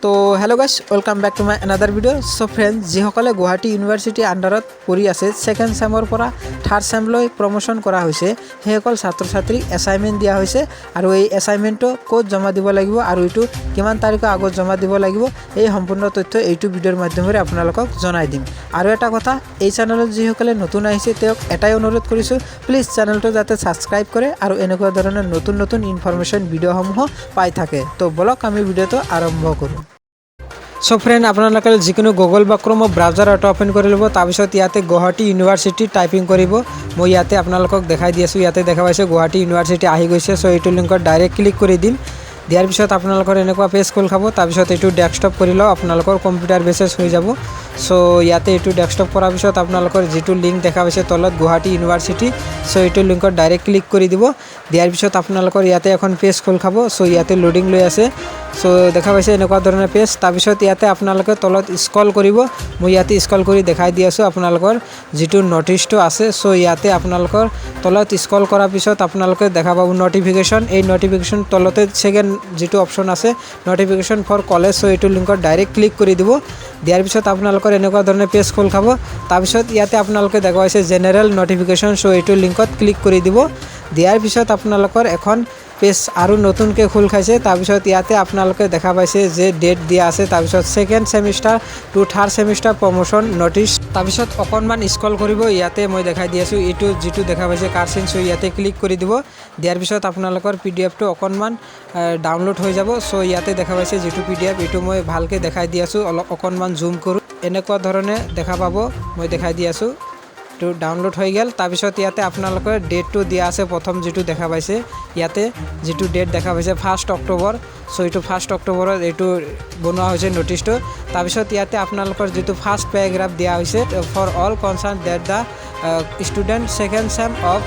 তো hello' guys welcome back to my another video' so' friends যিসকলে Guwahati university আণ্ডাৰত পঢ়ি আছে ছেকেণ্ড ছেমৰ পৰা থাৰ্ড ছেমলৈ প্ৰমোশ্যন কৰা হৈছে সেইসকল ছাত্ৰ ছাত্ৰীক এছাইনমেণ্ট দিয়া হৈছে আৰু এই এছাইনমেণ্টটো ক'ত জমা দিব লাগিব আৰু এইটো কিমান তাৰিখৰ আগত জমা দিব লাগিব এই সম্পূৰ্ণ তথ্য এইটো ভিডিঅ'ৰ মাধ্যমেৰে আপোনালোকক জনাই দিম। আৰু এটা কথা, এই চেনেলত যিসকলে নতুন আহিছে তেওঁক এটাই অনুৰোধ কৰিছোঁ, প্লিজ চেনেলটো যাতে ছাবস্ক্ৰাইব কৰে আৰু এনেকুৱা ধৰণৰ নতুন নতুন ইনফৰমেশ্যন ভিডিঅ'সমূহ পাই থাকে। তো বলক আমি ভিডিঅ'টো আৰম্ভ কৰোঁ। সো ফ্ৰেণ্ড, আপোনালোকে যিকোনো গুগল বা ক্ৰমৰ ব্ৰাউজাৰ এটা অপেন কৰি ল'ব। তাৰপিছত ইয়াতে গুৱাহাটী ইউনিভাৰ্চিটি টাইপিং কৰিব। মই ইয়াতে আপোনালোকক দেখাই দি আছোঁ। ইয়াতে দেখা পাইছে গুৱাহাটী ইউনিভাৰ্চিটি আহি গৈছে। চ' এইটো লিংকত ডাইৰেক্ট ক্লিক কৰি দিম। দিয়াৰ পিছত আপোনালোকৰ এনেকুৱা পেজ খোল খাব। তাৰপিছত এইটো ডেস্কটপ কৰি লওঁ, আপোনালোকৰ কম্পিউটাৰ বেচেছ হৈ যাব। চ' ইয়াতে এইটো ডেস্কটপ কৰাৰ পিছত আপোনালোকৰ যিটো লিংক দেখা পাইছে তলত গুৱাহাটী ইউনিভাৰ্চিটি, চ' এইটো লিংকত ডাইৰেক্ট ক্লিক কৰি দিব। দিয়াৰ পিছত আপোনালোকৰ ইয়াতে এখন পেজ খোল খাব। চ' ইয়াতে লোডিং লৈ আছে। চ' দেখা পাইছে এনেকুৱা ধৰণৰ পেজ। তাৰপিছত ইয়াতে আপোনালোকে তলত স্ক্ৰল কৰিব। মই ইয়াতে স্ক্ৰল কৰি দেখাই দি আছোঁ আপোনালোকৰ যিটো নটিচটো আছে। চ' ইয়াতে আপোনালোকৰ তলত স্ক্ৰল কৰাৰ পিছত আপোনালোকে দেখা পাব নটিফিকেশ্যন। এই নটিফিকেশ্যন তলতে ছেকেণ্ড যিটো অপশ্যন আছে নটিফিকেশ্যন ফৰ কলেজ, চ' এইটো লিংকত ডাইৰেক্ট ক্লিক কৰি দিব। দিয়াৰ পিছত আপোনালোকৰ এনেকুৱা ধৰণৰ পেজ খোল খাব। তাৰপিছত ইয়াতে আপোনালোকে দেখা পাইছে জেনেৰেল নটিফিকেশ্যন, চ' এইটো লিংকত ক্লিক কৰি দিব। দিয়াৰ পিছত আপোনালোকৰ এখন পেজ আৰু নতুনকৈ খোল খাইছে। তাৰপিছত ইয়াতে আপোনালোকে দেখা পাইছে যে ডেট দিয়া আছে। তাৰপিছত second semester to third semester promotion notice. তাৰপিছত অকণমান স্ক্ৰল কৰিব। ইয়াতে মই দেখাই দি আছোঁ এইটো যিটো দেখা পাইছে কাৰ্চিন, চ' ইয়াতে ক্লিক কৰি দিব। দিয়াৰ পিছত আপোনালোকৰ PDF টো অকণমান ডাউনলোড হৈ যাব। চ' ইয়াতে দেখা পাইছে যিটো PDF, এইটো মই ভালকৈ দেখাই দি আছোঁ। অকণমান জুম কৰোঁ, এনেকুৱা ধৰণে দেখা পাব। মই দেখাই দি আছোঁ, এইটো ডাউনলোড হৈ গ'ল। তাৰপিছত ইয়াতে আপোনালোকৰ ডেটটো দিয়া আছে। প্ৰথম যিটো দেখা পাইছে ইয়াতে যিটো ডেট দেখা পাইছে 1 অক্টোবৰ, চ' এইটো 1 অক্টোবৰত এইটো বনোৱা হৈছে নটিচটো। তাৰপিছত ইয়াতে আপোনালোকৰ যিটো ফাৰ্ষ্ট পেৰাগ্ৰাফ দিয়া হৈছে for all concern that the student second sem of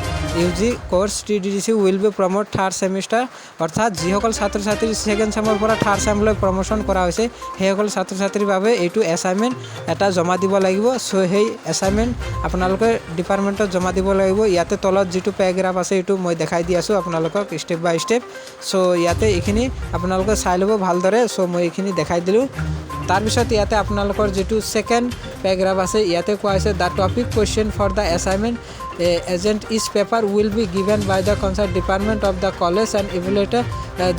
UG course TDDC will be promote third semester. অৰ্থাৎ যিসকল ছাত্ৰ ছাত্ৰী ছেকেণ্ড ছেমৰ পৰা থাৰ্ড ছেমলৈ প্ৰমোশ্যন কৰা হৈছে সেইসকল ছাত্ৰ ছাত্ৰীৰ বাবে এইটো এছাইনমেণ্ট এটা জমা দিব লাগিব। চ' সেই এছাইনমেণ্ট আপোনালোকে ডিপাৰ্টমেণ্টত জমা দিব লাগিব। ইয়াতে তলত যিটো পেৰাগ্ৰাফ আছে এইটো মই দেখাই দি আছোঁ আপোনালোকক ষ্টেপ বাই ষ্টেপ। চ' ইয়াতে এইখিনি আপোনালোকে চাই ল'ব ভালদৰে। চ' মই এইখিনি দেখাই দিলোঁ। তাৰপিছত ইয়াতে আপোনালোকৰ যিটো ছেকেণ্ড পেৰাগ্ৰাফ আছে ইয়াতে কোৱা হৈছে the topic question for the assignment agent is paper will be given by the concern department of the college and evaluator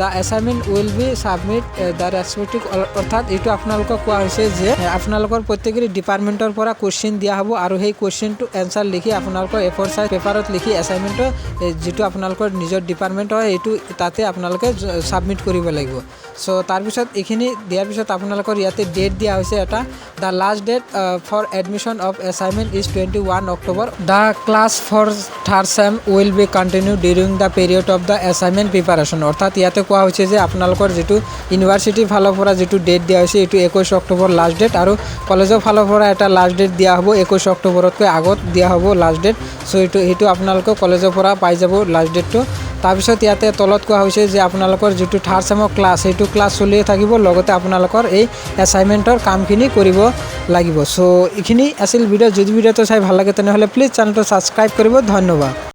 the assignment will be submit the respective. অৰ্থাৎ এইটো আপোনালোকক কোৱা হৈছে যে আপোনালোকৰ প্ৰত্যেকৰে ডিপাৰ্টমেণ্টৰ পৰা কুৱেশ্যন দিয়া হ'ব আৰু সেই কুৱেশ্যনটো এনচাৰ লিখি আপোনালোকৰ A4 সাইজ পেপাৰত লিখি এছাইনমেণ্টৰ যিটো আপোনালোকৰ নিজৰ ডিপাৰ্টমেণ্ট হয় এইটো তাতে আপোনালোকে ছাবমিট কৰিব লাগিব। চ' তাৰপিছত এইখিনি দিয়াৰ পিছত আপোনালোকৰ ইয়াতে ডেট দিয়া হৈছে এটা, the last date for admission of assignment is 21 October. The class for third sem will be continue during the period of the assignment preparation. অৰ্থাৎ ইয়াতে কোৱা হৈছে যে আপোনালোকৰ যিটো ইউনিভাৰ্চিটিৰ ফালৰ পৰা যিটো ডেট দিয়া হৈছে এইটো 21 অক্টোবৰ লাষ্ট ডেট, আৰু কলেজৰ ফালৰ পৰা এটা লাষ্ট ডেট দিয়া হ'ব 21 অক্টোবৰতকৈ আগত দিয়া হ'ব লাষ্ট ডেট। চ' সেইটো আপোনালোকে কলেজৰ পৰা পাই যাব লাষ্ট ডেটটো। তাৰপিছত ইয়াতে তলত কোৱা হৈছে যে আপোনালোকৰ যিটো থাৰ্ড ছেমৰ ক্লাছ সেইটো ক্লাছ চলিয়ে থাকিব, লগতে আপোনালোকৰ এই এছাইনমেণ্টৰ কামখিনি কৰিব লাগিব। চ' এইখিনি আছিল ভিডিঅ'। যদি ভিডিঅ'টো চাই ভাল লাগে তেনেহ'লে প্লিজ চেনেলটো ছাবস্ক্ৰাইব কৰিব। ধন্যবাদ।